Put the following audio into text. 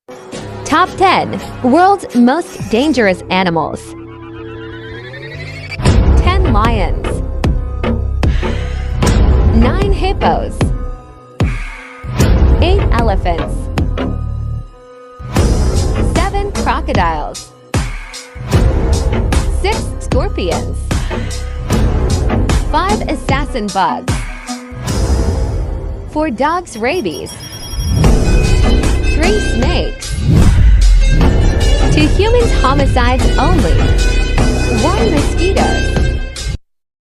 Top 10 World's Most Dangerous Animals. 10 lions, 9 hippos, 8 elephants, 7 crocodiles, 6 scorpions, 5 assassin bugs, 4 dogs rabies, 3 snakes, 2 humans homicides only, 1 mosquitoes,